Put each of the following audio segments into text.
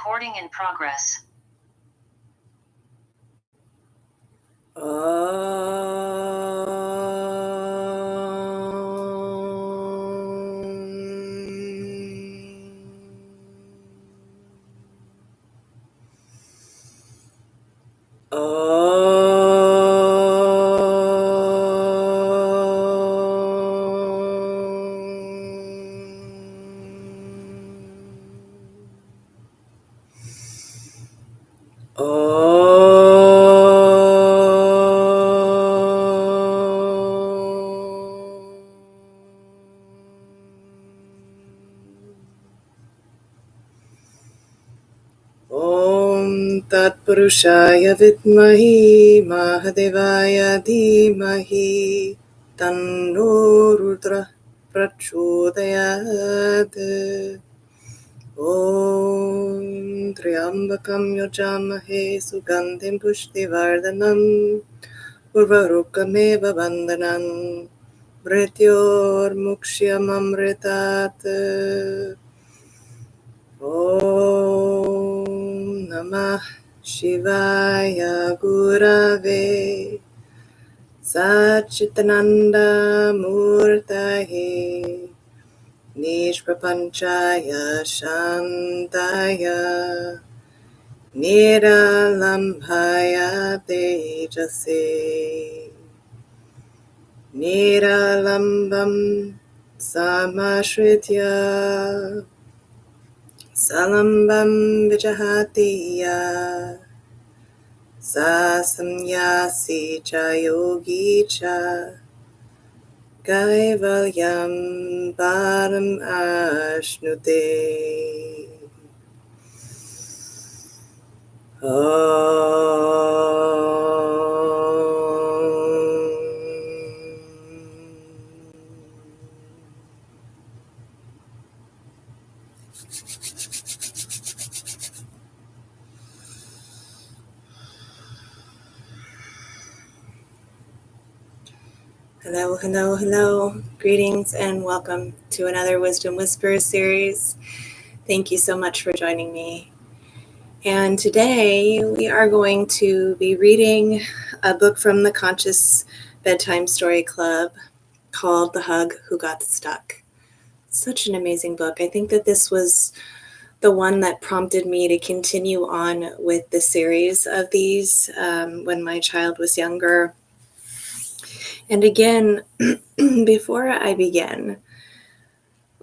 Recording in progress. Aum Tat Purushaya Vidmahi Mahadevaya Dhimahi Tanno Rudra Prachodayat. Om Triambakam Yajamahe Sugandhim Pushtivardhanam Urvarukkameva Bandhanam Mrityor Mukshyamamritat. Om Namah Shivaya Gurave Satchitananda Murtahe Nishprapanchaya Shantaya Niralambhaya Tejase Niralambam Samashritya Salambam Vijahatiya Sasamyasi cha yogi cha Kaivalyam Param Ashnute. Hello, hello, hello. Greetings and welcome to another Wisdom Whispers series. Thank you so much for joining me. And today we are going to be reading a book from the Conscious Bedtime Story Club called The Hug Who Got Stuck. Such an amazing book. I think that this was the one that prompted me to continue on with the series of these when my child was younger. And again, before I begin,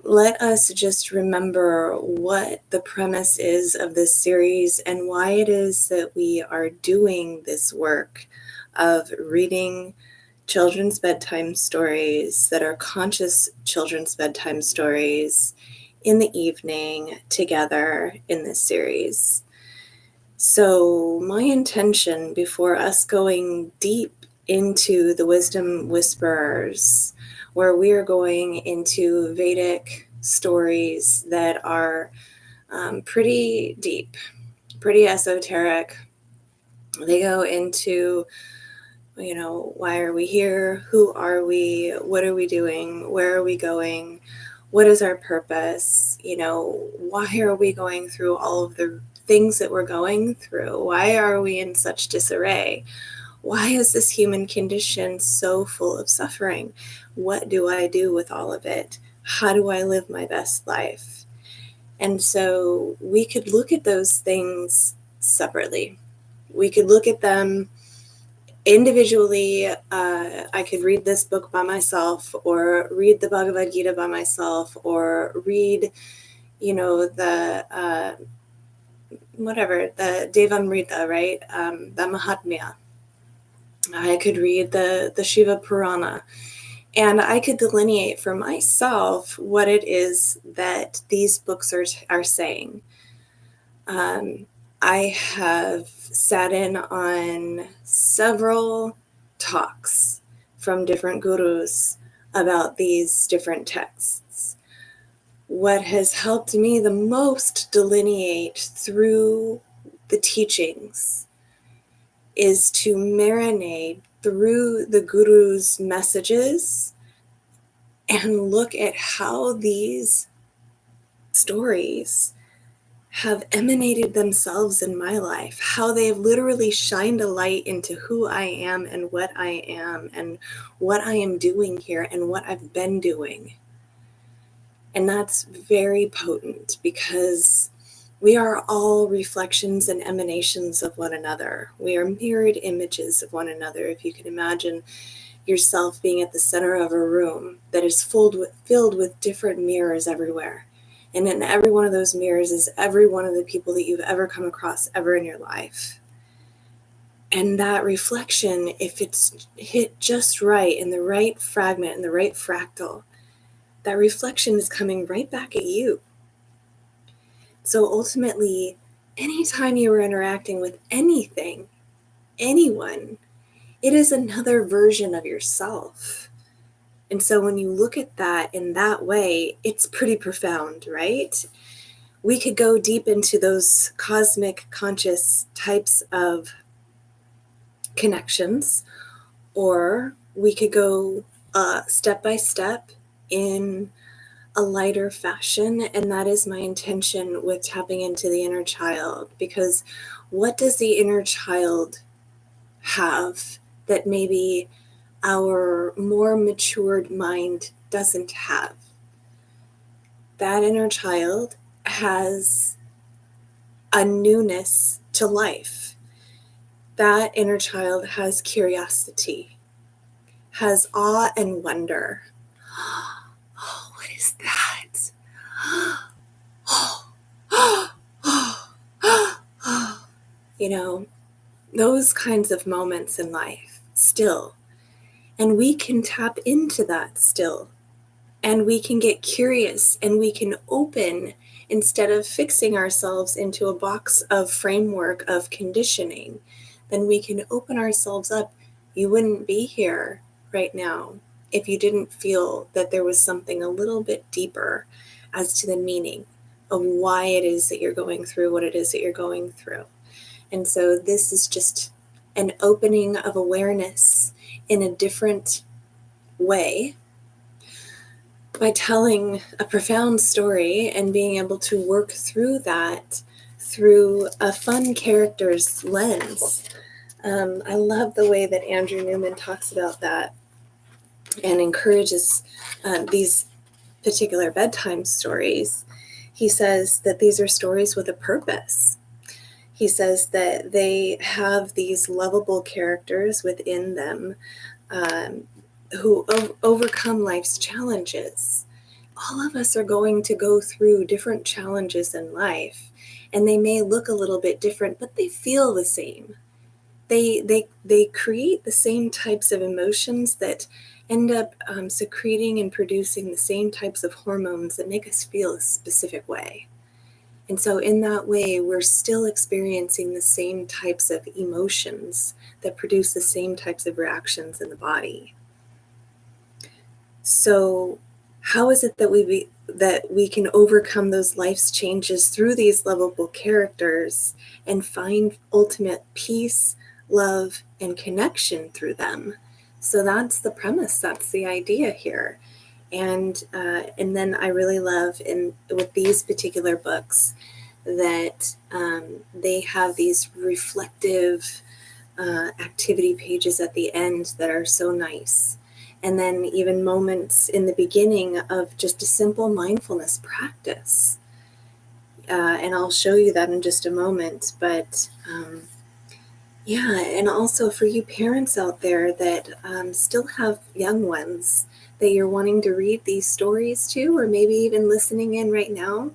let us just remember what the premise is of this series and why it is that we are doing this work of reading children's bedtime stories that are conscious children's bedtime stories in the evening together in this series. So my intention before us going deep into the Wisdom Whisperers, where we are going into Vedic stories that are pretty deep, pretty esoteric. They go into, why are we here? Who are we? What are we doing? Where are we going? What is our purpose? Why are we going through all of the things that we're going through? Why are we in such disarray? Why is this human condition so full of suffering? What do I do with all of it? How do I live my best life? And so we could look at those things separately. We could look at them individually. I could read this book by myself, or read the Bhagavad Gita by myself, or read, the Devamrita, right? The Mahatmya. I could read the Shiva Purana, and I could delineate for myself what it is that these books are saying. I have sat in on several talks from different gurus about these different texts. What has helped me the most delineate through the teachings is to marinate through the guru's messages and look at how these stories have emanated themselves in my life, how they have literally shined a light into who I am and what I am doing here and what I've been doing. And that's very potent because we are all reflections and emanations of one another. We are mirrored images of one another. If you can imagine yourself being at the center of a room that is filled with different mirrors everywhere. And in every one of those mirrors is every one of the people that you've ever come across ever in your life. And that reflection, if it's hit just right in the right fragment, in the right fractal, that reflection is coming right back at you. So ultimately, anytime you are interacting with anything, anyone, it is another version of yourself. And so when you look at that in that way, it's pretty profound, right? We could go deep into those cosmic conscious types of connections, or we could go step by step in a lighter fashion. And that is my intention with tapping into the inner child, because what does the inner child have that maybe our more matured mind doesn't have? That inner child has a newness to life. That inner child has curiosity, has awe and wonder. Oh, what is that? You know, those kinds of moments in life still. And we can tap into that still. And we can get curious and we can open instead of fixing ourselves into a box of framework of conditioning. Then we can open ourselves up. You wouldn't be here right now if you didn't feel that there was something a little bit deeper as to the meaning of why it is that you're going through what it is that you're going through. And so this is just an opening of awareness in a different way by telling a profound story and being able to work through that through a fun character's lens. I love the way that Andrew Newman talks about that and encourages these particular bedtime stories. He says that these are stories with a purpose. He says that they have these lovable characters within them who overcome life's challenges. All of us are going to go through different challenges in life, and they may look a little bit different, but they feel the same. They create the same types of emotions that end up secreting and producing the same types of hormones that make us feel a specific way. And so in that way, we're still experiencing the same types of emotions that produce the same types of reactions in the body. So how is it that we can overcome those life's changes through these lovable characters and find ultimate peace, love, and connection through them? So that's the premise. That's the idea here. And then I really love with these particular books that they have these reflective activity pages at the end that are so nice. And then even moments in the beginning of just a simple mindfulness practice. And I'll show you that in just a moment. But yeah, and also for you parents out there that still have young ones that you're wanting to read these stories to, or maybe even listening in right now,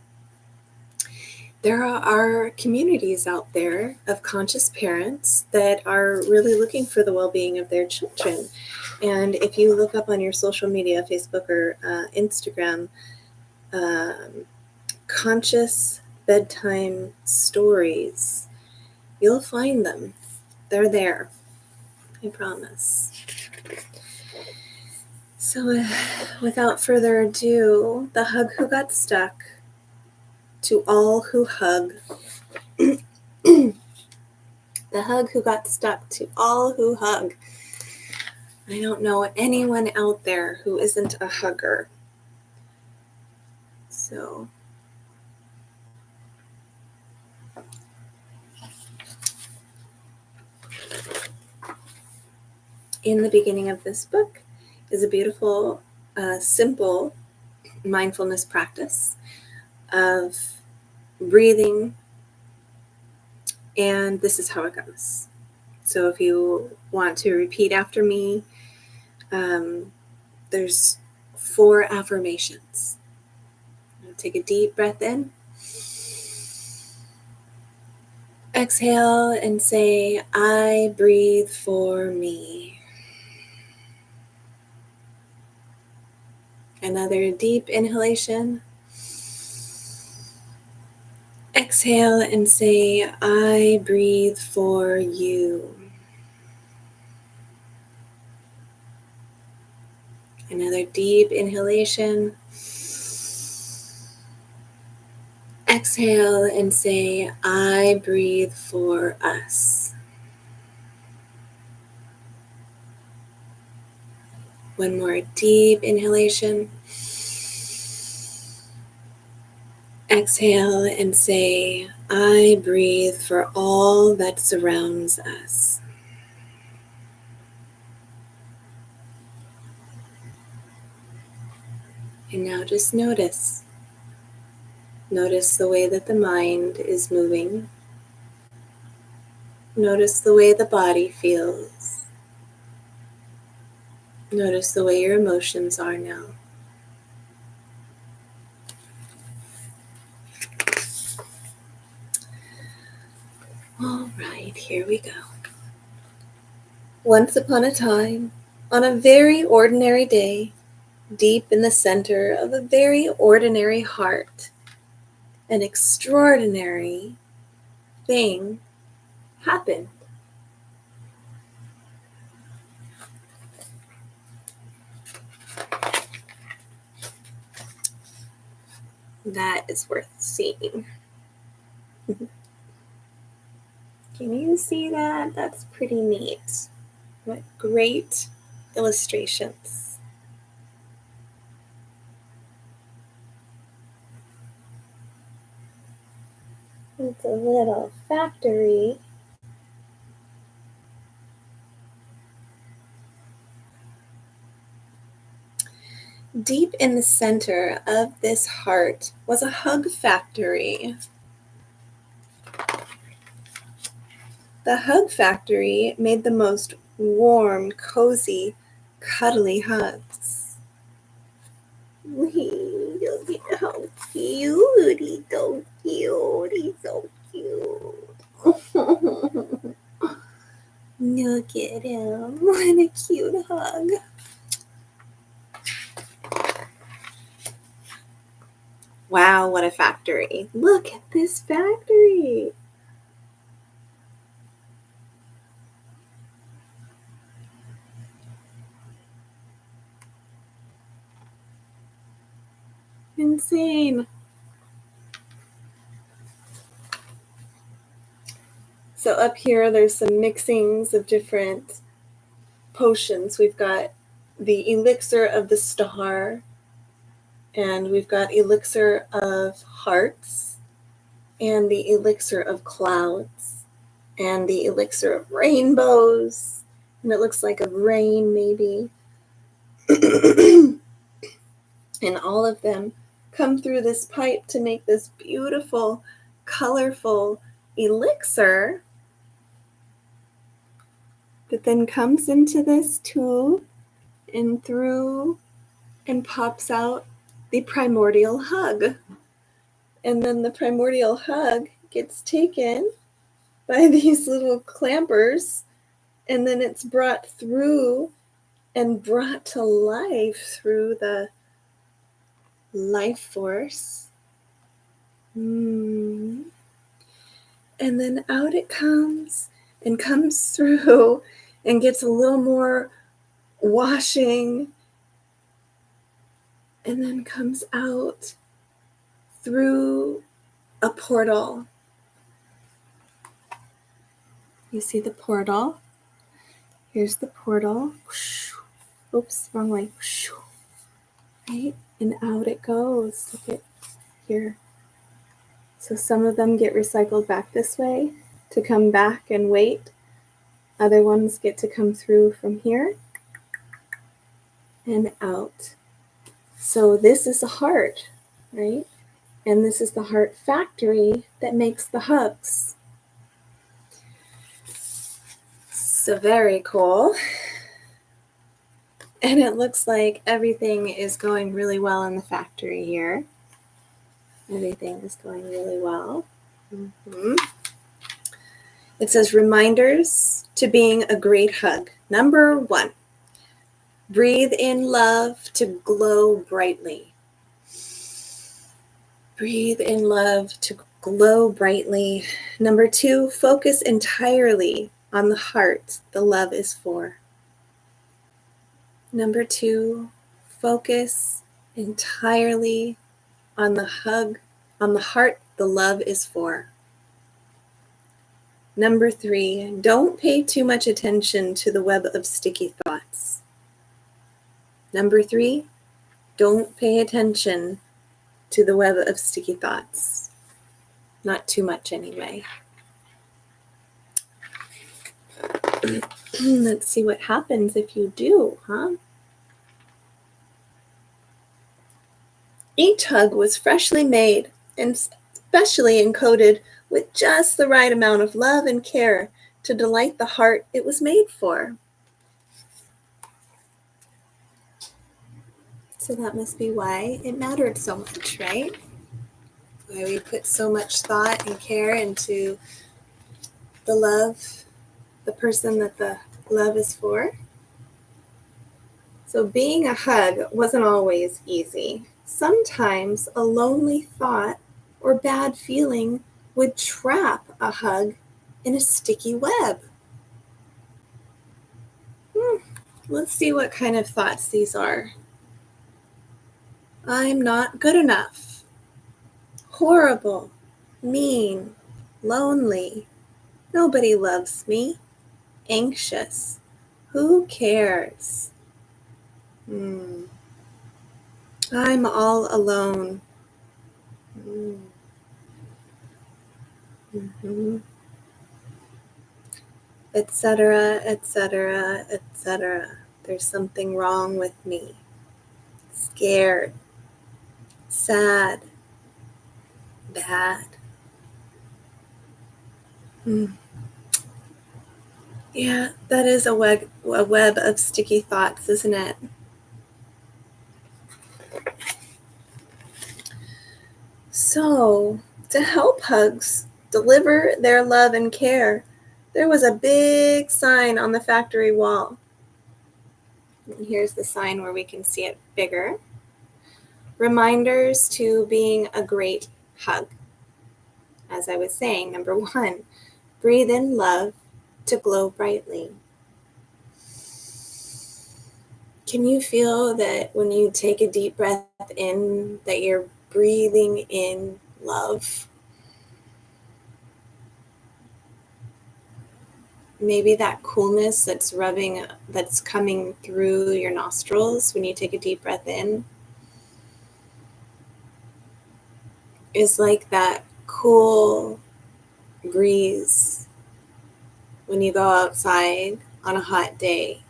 there are communities out there of conscious parents that are really looking for the well-being of their children. And if you look up on your social media, Facebook or Instagram, conscious bedtime stories, you'll find them. They're there, I promise. So without further ado, the hug who got stuck. To all who hug. The hug who got stuck. To all who hug. I don't know anyone out there who isn't a hugger. So in the beginning of this book is a beautiful, simple mindfulness practice of breathing, and this is how it goes. So if you want to repeat after me, there's 4 affirmations. Take a deep breath in. Exhale and say, I breathe for me. Another deep inhalation. Exhale and say, I breathe for you. Another deep inhalation. Exhale and say, I breathe for us. One more deep inhalation. Exhale and say, I breathe for all that surrounds us. And now just notice. Notice the way that the mind is moving. Notice the way the body feels. Notice the way your emotions are now. All right, here we go. Once upon a time, on a very ordinary day, deep in the center of a very ordinary heart, an extraordinary thing happened. That is worth seeing. Can you see that? That's pretty neat. What great illustrations. It's a little factory. Deep in the center of this heart was a hug factory. The hug factory made the most warm, cozy, cuddly hugs. Look at how cute, he's so cute, he's so cute. Look at him, what a cute hug. Wow, what a factory. Look at this factory. Insane. So up here, there's some mixings of different potions. We've got the elixir of the star, and we've got elixir of hearts, and the elixir of clouds, and the elixir of rainbows, and it looks like of rain maybe. And all of them come through this pipe to make this beautiful, colorful elixir that then comes into this tube and through and pops out the primordial hug. And then the primordial hug gets taken by these little clampers, and then it's brought through and brought to life through the life force. And then out it comes and comes through and gets a little more washing, and then comes out through a portal. You see the portal? Here's the portal. Oops, wrong way. Right? And out it goes. Look at here. So some of them get recycled back this way to come back and wait Other ones get to come through from here and out. So this is the heart, right? And this is the heart factory that makes the hugs. So very cool. And it looks like everything is going really well in the factory here. Everything is going really well. Mm-hmm. It says reminders to being a great hug. Number 1, breathe in love to glow brightly. Breathe in love to glow brightly. Number 2, focus entirely on the heart the love is for. Number 2, focus entirely on the heart the love is for. Number 3, don't pay too much attention to the web of sticky thoughts. Number 3, don't pay attention to the web of sticky thoughts. Not too much anyway. Let's see what happens if you do, huh? Each hug was freshly made and specially encoded with just the right amount of love and care to delight the heart it was made for. So that must be why it mattered so much, right? Why we put so much thought and care into the love, the person that the love is for. So being a hug wasn't always easy. Sometimes a lonely thought or bad feeling would trap a hug in a sticky web. Let's see what kind of thoughts these are. I'm not good enough. Horrible. Mean. Lonely. Nobody loves me. Anxious. Who cares? I'm all alone. Etc., etc., etc. There's something wrong with me. Scared. Sad. Bad. Yeah, that is a web of sticky thoughts, isn't it? So, to help hugs deliver their love and care, there was a big sign on the factory wall. And here's the sign where we can see it bigger. Reminders to being a great hug. As I was saying, number 1, breathe in love to glow brightly. Can you feel that when you take a deep breath in, that you're breathing in love? Maybe that coolness that's coming through your nostrils when you take a deep breath in is like that cool breeze when you go outside on a hot day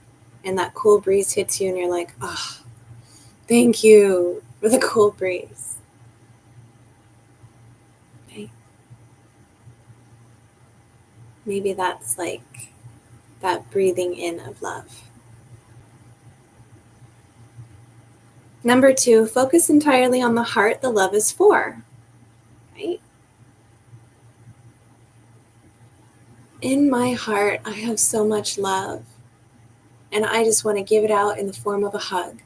and that cool breeze hits you and you're like, oh, thank you for the cool breeze. Right? Maybe that's like that breathing in of love. Number 2, focus entirely on the heart the love is for. Right? In my heart, I have so much love, and I just want to give it out in the form of a hug.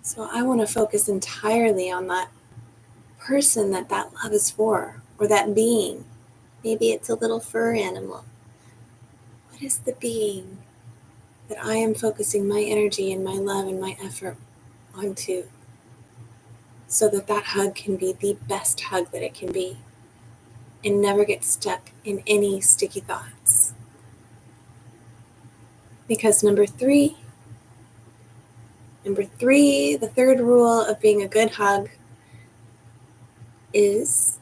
So I want to focus entirely on that person that love is for, or that being. Maybe it's a little fur animal. What is the being that I am focusing my energy and my love and my effort onto, so that hug can be the best hug that it can be and never get stuck in any sticky thoughts? Because number 3, the third rule of being a good hug is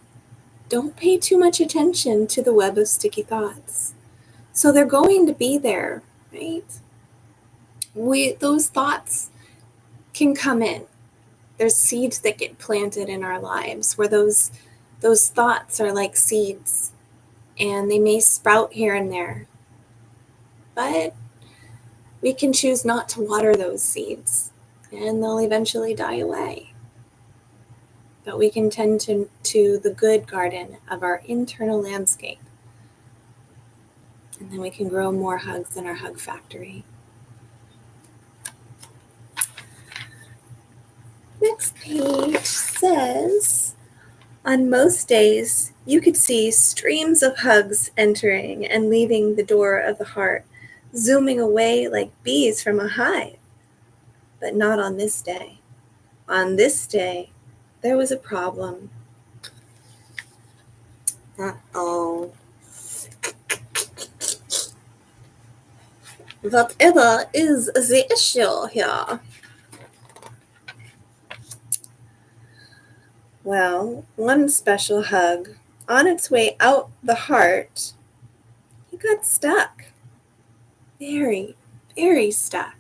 don't pay too much attention to the web of sticky thoughts. So they're going to be there, right? Those thoughts can come in. There's seeds that get planted in our lives where those thoughts are like seeds, and they may sprout here and there. But we can choose not to water those seeds, and they'll eventually die away. But we can tend to the good garden of our internal landscape. And then we can grow more hugs in our hug factory. Next page says, on most days, you could see streams of hugs entering and leaving the door of the heart, zooming away like bees from a hive. But not on this day. On this day, there was a problem. Uh-oh. Whatever is the issue here? Well, one special hug, on its way out the heart, he got stuck. Very, very stuck.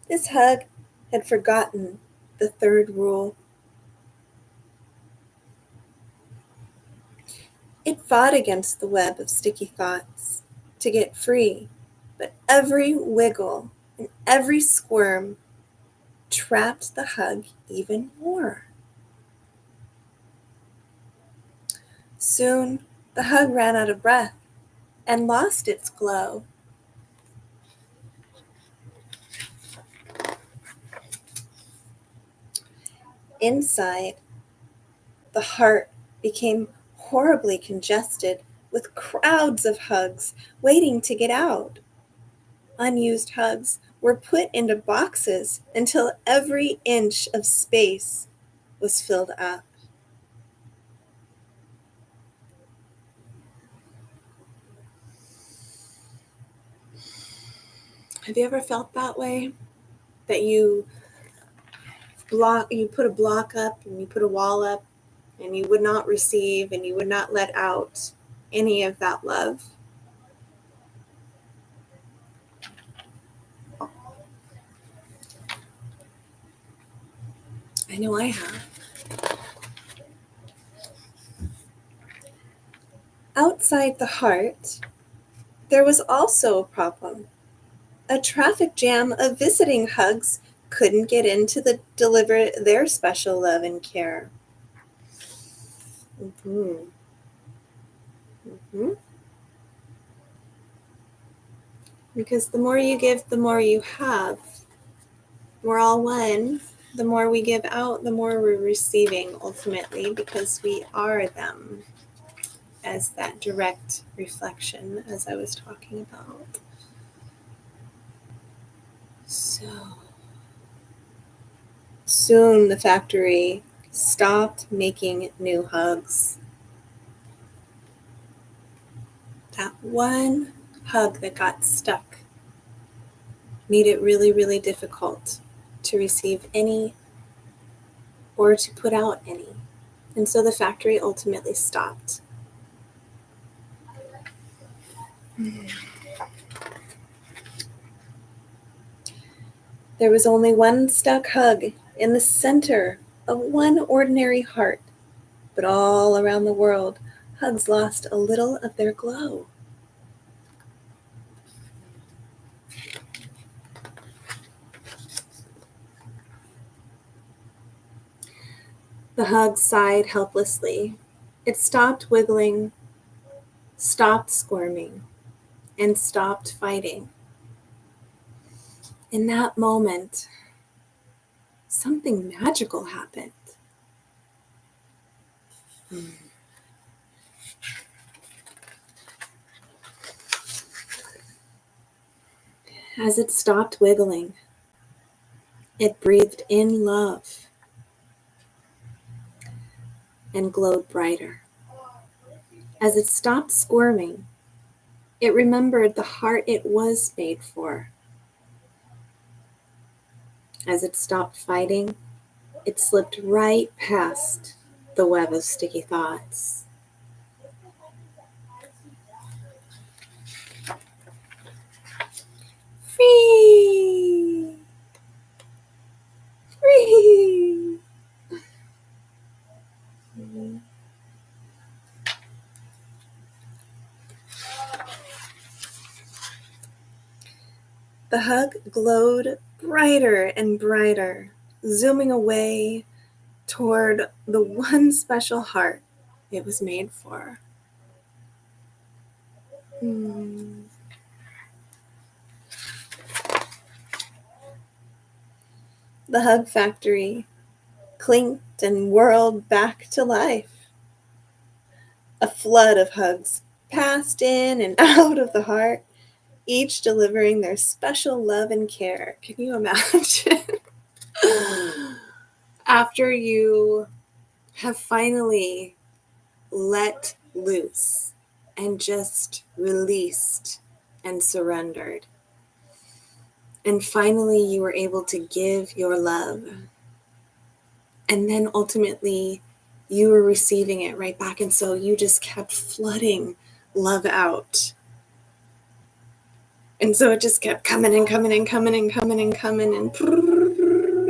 This hug had forgotten the third rule. It fought against the web of sticky thoughts to get free, but every wiggle and every squirm trapped the hug even more. Soon, the hug ran out of breath and lost its glow. Inside, the heart became horribly congested with crowds of hugs waiting to get out. Unused hugs were put into boxes until every inch of space was filled up. Have you ever felt that way? That you put a block up and you put a wall up and you would not receive and you would not let out any of that love? I know I have. Outside the heart, there was also a problem. A traffic jam of visiting hugs couldn't get in to deliver their special love and care. Mm-hmm. Mm-hmm. Because the more you give, the more you have. We're all one. The more we give out, the more we're receiving ultimately, because we are them as that direct reflection, as I was talking about. So soon the factory stopped making new hugs. That one hug that got stuck made it really, really difficult to receive any or to put out any. And so the factory ultimately stopped. There was only one stuck hug in the center of one ordinary heart, but all around the world, hugs lost a little of their glow. The hug sighed helplessly. It stopped wiggling, stopped squirming, and stopped fighting. In that moment, something magical happened. As it stopped wiggling, it breathed in love and glowed brighter. As it stopped squirming, it remembered the heart it was made for. As it stopped fighting, it slipped right past the web of sticky thoughts. Free! Free! The hug glowed brighter and brighter, zooming away toward the one special heart it was made for. The hug factory clinked and whirled back to life. A flood of hugs passed in and out of the heart, each delivering their special love and care. Can you imagine? After you have finally let loose and just released and surrendered, and finally you were able to give your love, and then ultimately you were receiving it right back, and so you just kept flooding love out. And so it just kept coming and coming and coming and coming and coming, and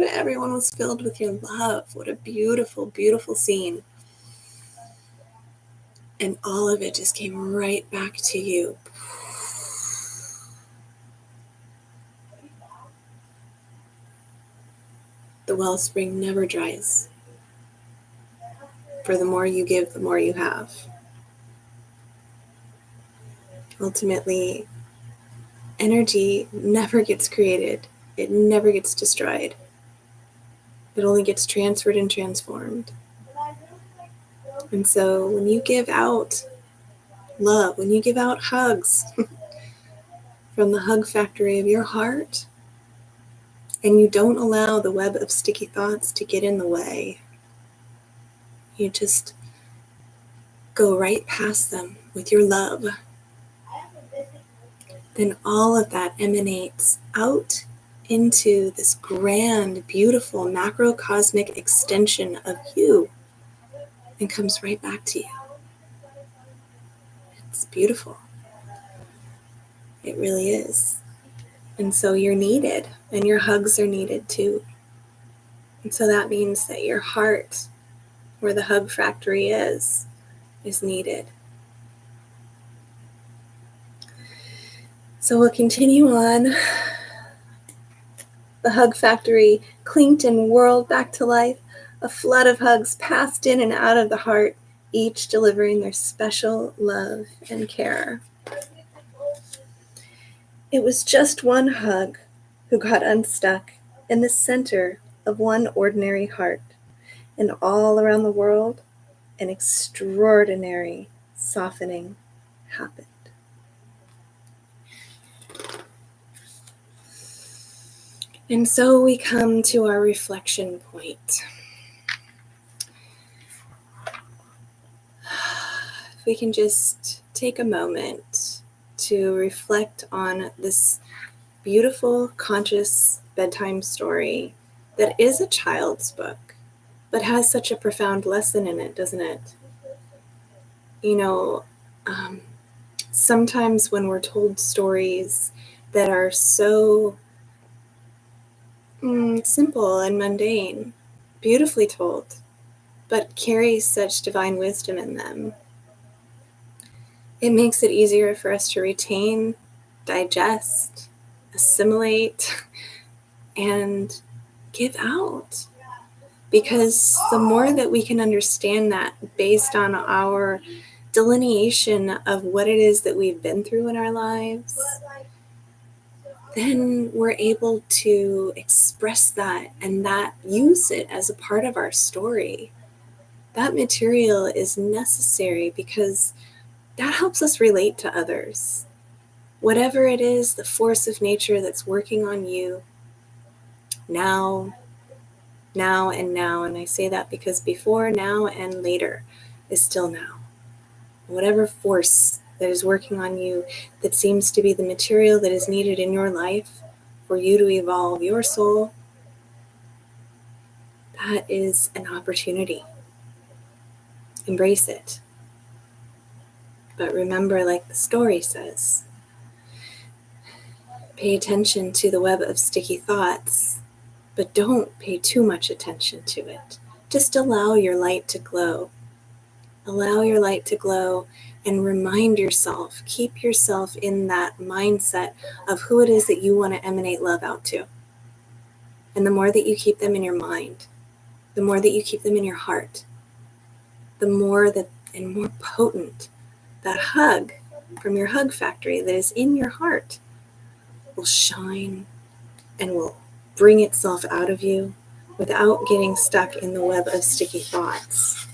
everyone was filled with your love. What a beautiful, beautiful scene. And all of it just came right back to you. The wellspring never dries. For the more you give, the more you have. Ultimately, energy never gets created. It never gets destroyed. It only gets transferred and transformed. And so when you give out love, when you give out hugs from the hug factory of your heart, and you don't allow the web of sticky thoughts to get in the way, you just go right past them with your love, then all of that emanates out into this grand, beautiful, macrocosmic extension of you and comes right back to you. It's beautiful. It really is. And so you're needed, and your hugs are needed too. And so that means that your heart, where the hug factory is needed. So we'll continue on. The hug factory clinked and whirled back to life. A flood of hugs passed in and out of the heart, each delivering their special love and care. It was just one hug who got unstuck in the center of one ordinary heart, and all around the world, an extraordinary softening happened. And so we come to our reflection point. If we can just take a moment to reflect on this beautiful, conscious bedtime story that is a child's book, but has such a profound lesson in it, doesn't it? You know, sometimes when we're told stories that are so simple and mundane, beautifully told, but carry such divine wisdom in them, it makes it easier for us to retain, digest, assimilate, and give out. Because the more that we can understand that based on our delineation of what it is that we've been through in our lives, then we're able to express that and that use it as a part of our story. That material is necessary because that helps us relate to others. Whatever it is, the force of nature that's working on you now, and now, and I say that because before, now, and later is still now. whatever force that is working on you that seems to be the material that is needed in your life for you to evolve your soul, that is an opportunity. Embrace it. But remember, like the story says, pay attention to the web of sticky thoughts, but don't pay too much attention to it. Just allow your light to glow. Allow your light to glow and remind yourself, keep yourself in that mindset of who it is that you want to emanate love out to. And the more that you keep them in your mind, the more that you keep them in your heart, the more that and more potent that hug from your hug factory that is in your heart will shine and will bring itself out of you without getting stuck in the web of sticky thoughts.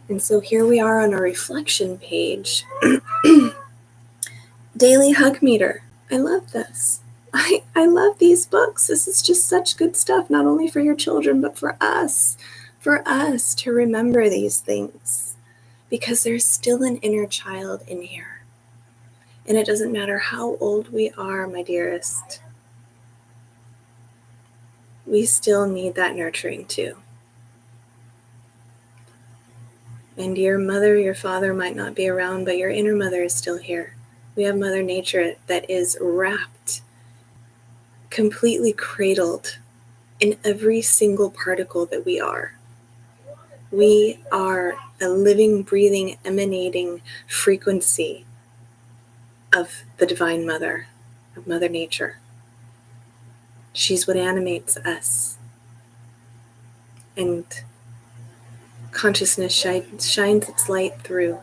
And so here we are on a reflection page. Daily hug meter. I love this. I love these books. This is just such good stuff, not only for your children, but for us to remember these things, because there's still an inner child in here. And it doesn't matter how old we are, my dearest, we still need that nurturing too. And your mother, your father might not be around, but your inner mother is still here. We have Mother Nature that is wrapped, completely cradled in every single particle that we are. We are a living, breathing, emanating frequency of the Divine Mother, of Mother Nature. She's what animates us. And consciousness shines its light through.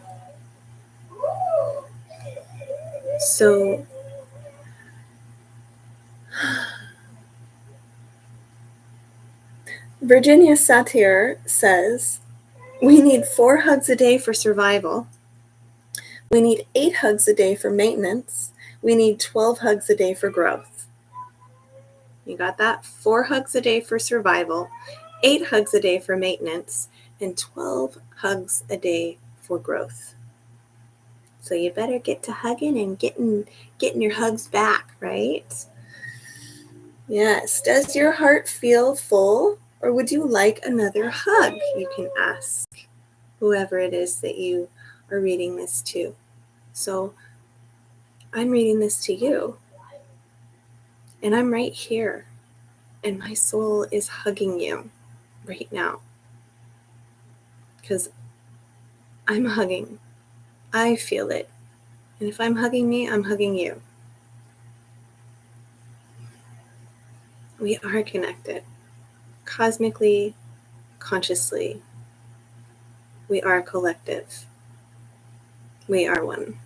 So Virginia Satir says, we need 4 hugs a day for survival. We need 8 hugs a day for maintenance. We need 12 hugs a day for growth. You got that? 4 hugs a day for survival, 8 hugs a day for maintenance, and 12 hugs a day for growth. So you better get to hugging and getting your hugs back, right? Yes. Does your heart feel full, or would you like another hug? You can ask whoever it is that you are reading this to. So I'm reading this to you, and I'm right here, and my soul is hugging you right now, because I'm hugging. I feel it. And if I'm hugging me, I'm hugging you. We are connected. Cosmically, consciously, we are collective. We are one.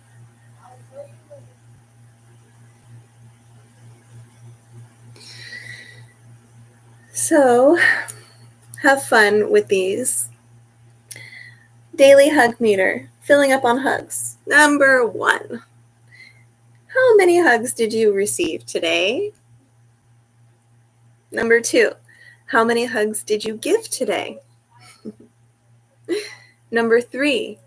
So, have fun with these. Daily hug meter, filling up on hugs. Number 1. How many hugs did you receive today? Number 2. How many hugs did you give today? Number 3.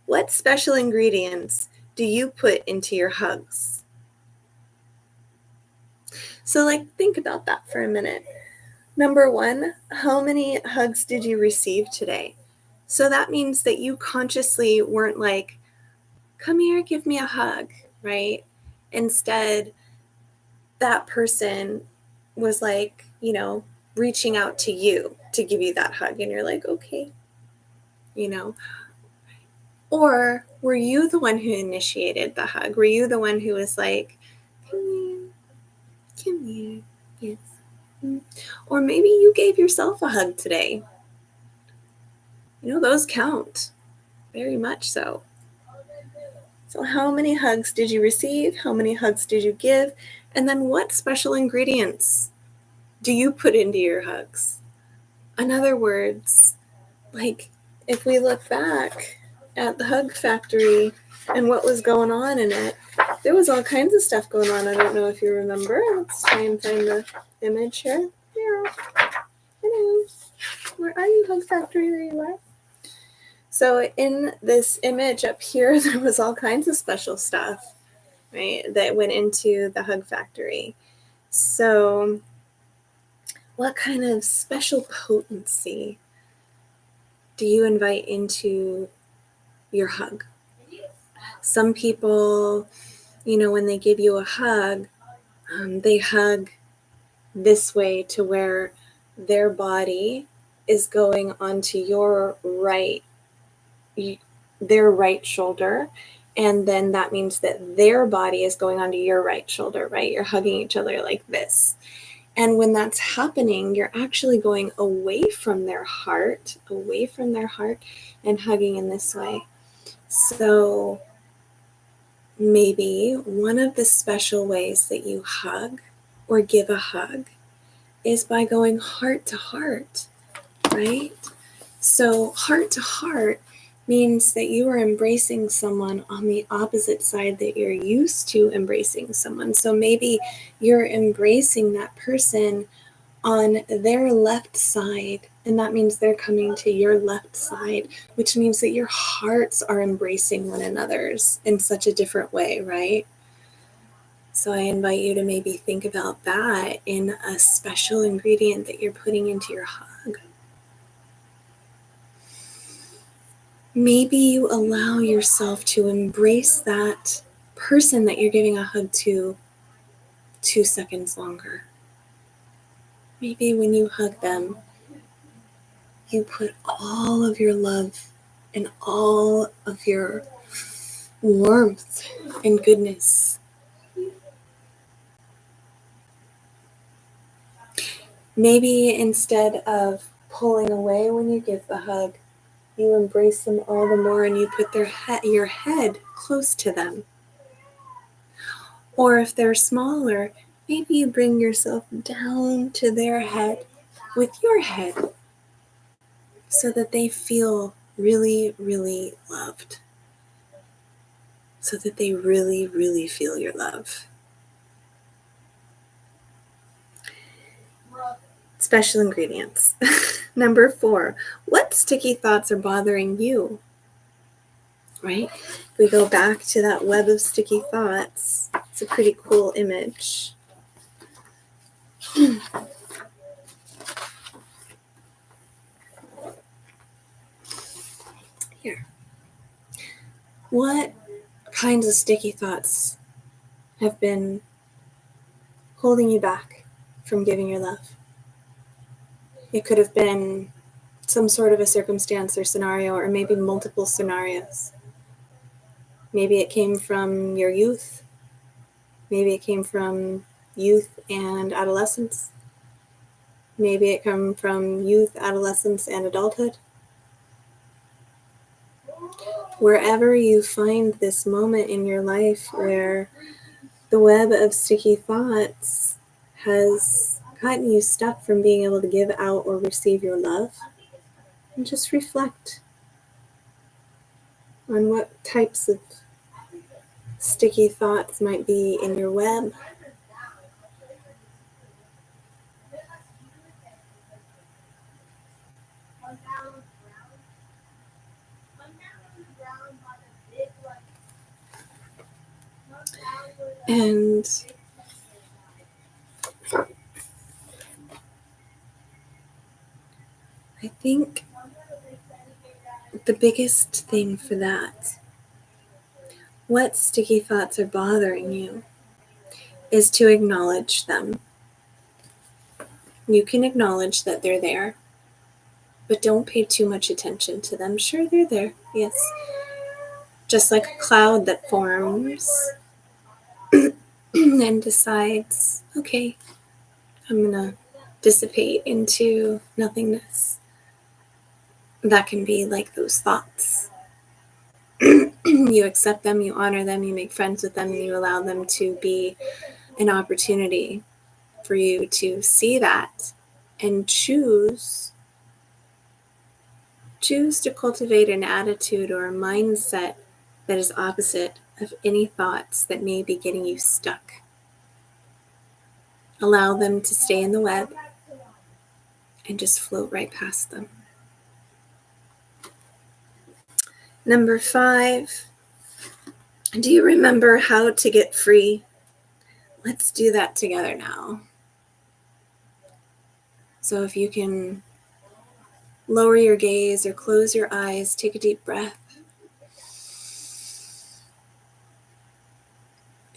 What special ingredients do you put into your hugs? So, think about that for a minute. Number 1, how many hugs did you receive today? So that means that you consciously weren't like, come here, give me a hug, right? Instead, that person was like, reaching out to you to give you that hug. And you're like, okay, Or were you the one who initiated the hug? Were you the one who was like, come here, yes. Or maybe you gave yourself a hug today. Those count. Very much so. So how many hugs did you receive? How many hugs did you give? And then what special ingredients do you put into your hugs? In other words, if we look back at the hug factory and what was going on in it, there was all kinds of stuff going on. I don't know if you remember. Let's try and find the image here. Yeah. Hello. Where are you, hug factory? There you are. So in this image up here, there was all kinds of special stuff, right, that went into the hug factory. So what kind of special potency do you invite into your hug? Some people, when they give you a hug, they hug this way to where their body is going onto their right shoulder, and then that means that their body is going onto your right shoulder, right? You're hugging each other like this. And when that's happening, you're actually going away from their heart, and hugging in this way. So maybe one of the special ways that you hug or give a hug is by going heart to heart, right? So heart to heart means that you are embracing someone on the opposite side that you're used to embracing someone. So maybe you're embracing that person on their left side, and that means they're coming to your left side, which means that your hearts are embracing one another's in such a different way, right? So I invite you to maybe think about that in a special ingredient that you're putting into your hug. Maybe you allow yourself to embrace that person that you're giving a hug to 2 seconds longer. Maybe when you hug them, you put all of your love and all of your warmth and goodness. Maybe instead of pulling away when you give the hug, you embrace them all the more and you put your head close to them. Or if they're smaller, maybe you bring yourself down to their head with your head so that they feel really, really loved. So that they really, really feel your love. Special ingredients. Number 4, what sticky thoughts are bothering you? Right? If we go back to that web of sticky thoughts, it's a pretty cool image. Here. What kinds of sticky thoughts have been holding you back from giving your love? It could have been some sort of a circumstance or scenario, or maybe multiple scenarios. Maybe it came from your youth. Maybe it came from youth and adolescence. Maybe it came from youth, adolescence, and adulthood. Wherever you find this moment in your life where the web of sticky thoughts has gotten you stuck from being able to give out or receive your love, and just reflect on what types of sticky thoughts might be in your web. And I think the biggest thing for that, what sticky thoughts are bothering you, is to acknowledge them. You can acknowledge that they're there, but don't pay too much attention to them. Sure, they're there, yes. Just like a cloud that forms and decides, okay, I'm gonna dissipate into nothingness. That can be like those thoughts. You accept them, you honor them, you make friends with them, and you allow them to be an opportunity for you to see that and choose to cultivate an attitude or a mindset that is opposite of any thoughts that may be getting you stuck. Allow them to stay in the web and just float right past them. Number 5, do you remember how to get free? Let's do that together now. So if you can lower your gaze or close your eyes, take a deep breath.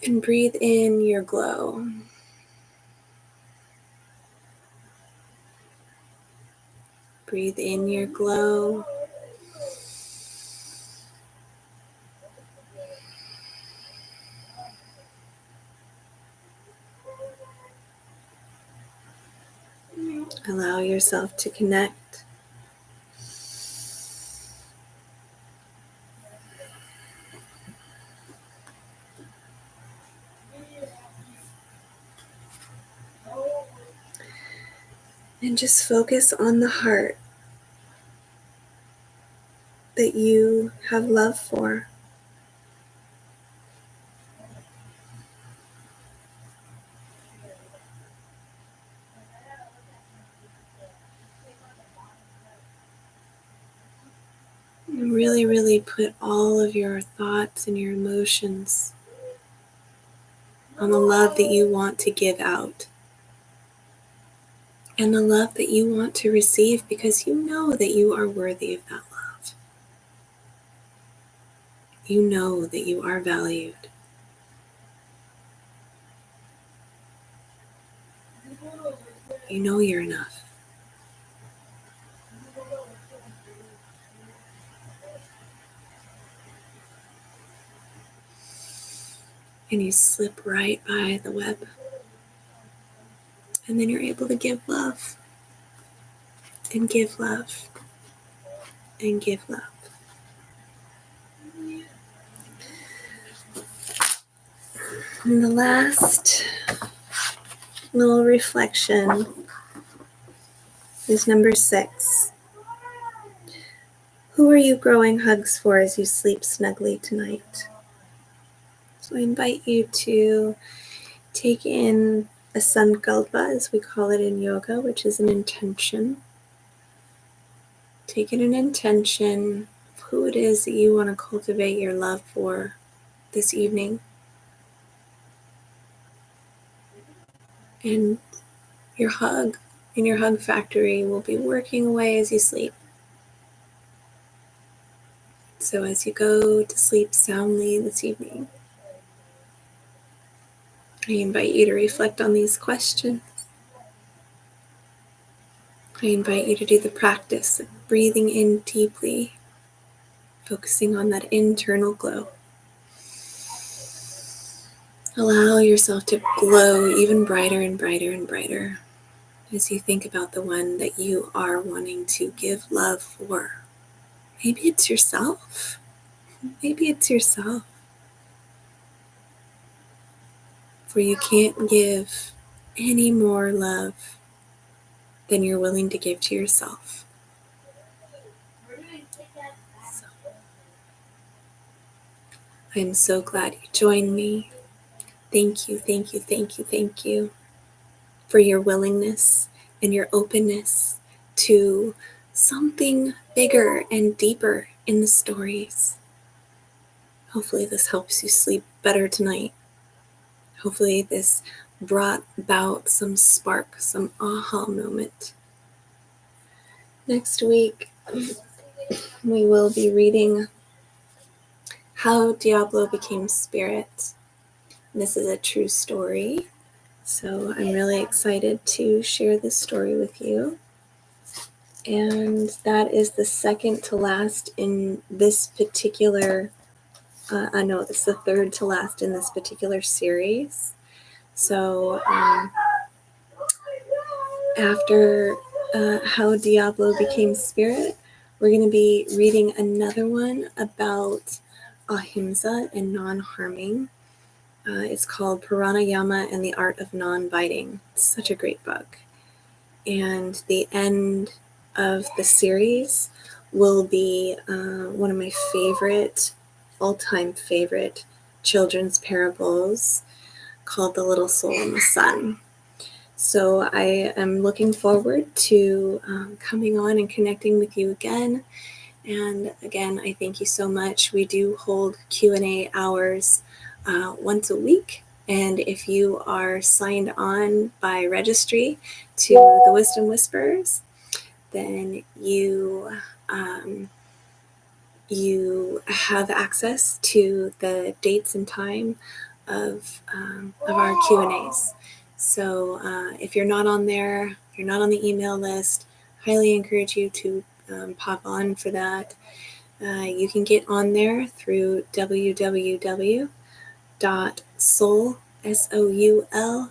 And breathe in your glow. Breathe in your glow. Allow yourself to connect. And just focus on the heart that you have love for. And really, really put all of your thoughts and your emotions on the love that you want to give out. And the love that you want to receive, because you know that you are worthy of that love. You know that you are valued. You know you're enough. And you slip right by the web. And then you're able to give love. And give love. And give love. And the last little reflection is number 6. Who are you growing hugs for as you sleep snugly tonight? So I invite you to take in a sankalpa, as we call it in yoga, which is an intention. Take in an intention of who it is that you want to cultivate your love for this evening. And your hug in your hug factory will be working away as you sleep. So as you go to sleep soundly this evening, I invite you to reflect on these questions. I invite you to do the practice of breathing in deeply, focusing on that internal glow. Allow yourself to glow even brighter and brighter and brighter as you think about the one that you are wanting to give love for. Maybe it's yourself. Maybe it's yourself. For you can't give any more love than you're willing to give to yourself. So, I'm so glad you joined me. Thank you, thank you, thank you, thank you for your willingness and your openness to something bigger and deeper in the stories. Hopefully this helps you sleep better tonight. Hopefully this brought about some spark, some aha moment. Next week, we will be reading How Diablo Became Spirit. This is a true story, so I'm really excited to share this story with you. And that is the second to last in this particular, it's the third to last in this particular series. So after How Diablo Became Spirit, we're going to be reading another one about ahimsa and non-harming. It's called Pranayama and the Art of Non-Biting. It's such a great book. And the end of the series will be one of my favorite, all-time favorite children's parables called The Little Soul in the Sun. So I am looking forward to coming on and connecting with you again And again, I thank you so much. We do hold Q&A hours once a week. And if you are signed on by registry to the Wisdom Whispers, then you have access to the dates and time of our Q&As. So if you're not on there, if you're not on the email list, highly encourage you to pop on for that. You can get on there through www.soul, SOULN,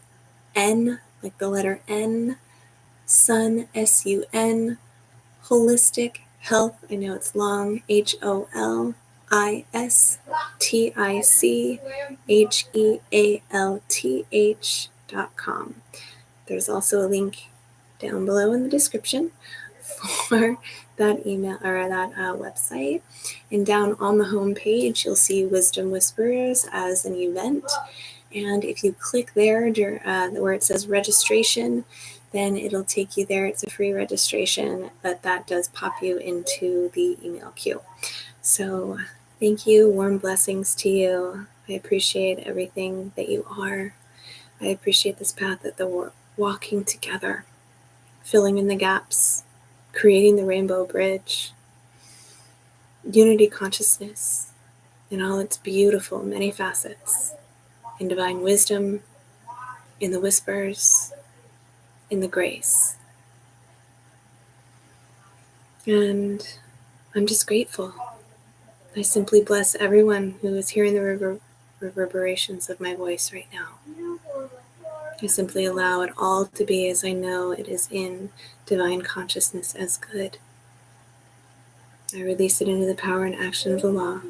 like the letter N, sun, SUN, holistic health, I know it's long, HOLISTICHEALTH.com. There's also a link down below in the description for that email or that website. And down on the home page, you'll see Wisdom Whispers as an event. And if you click there where it says registration, then it'll take you there. It's a free registration, but that does pop you into the email queue. So thank you. Warm blessings to you. I appreciate everything that you are. I appreciate this path that we're walking together, filling in the gaps, creating the rainbow bridge, unity consciousness in all its beautiful many facets, in divine wisdom, in the whispers, in the grace. And I'm just grateful. I simply bless everyone who is hearing the reverberations of my voice right now. I simply allow it all to be as I know it is in divine consciousness as good. I release it into the power and action of the law.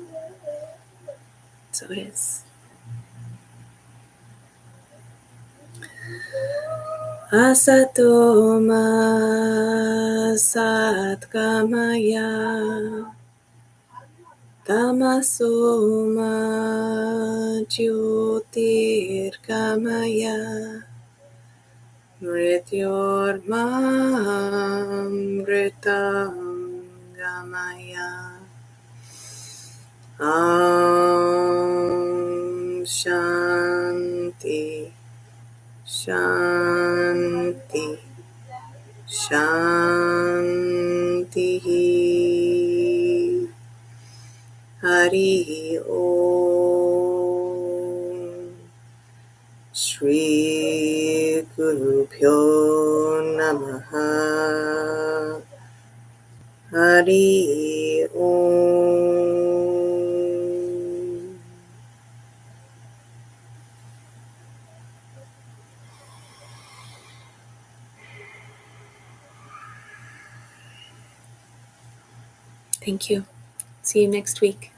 So it is. Asato ma satgamaya, tamaso ma jyotirgamaya, mrityormamritam gamaya. Shanti, Shanti, Shanti. Hari Om. Shri Guru Pyo Namaha. Hari Om. Thank you. See you next week.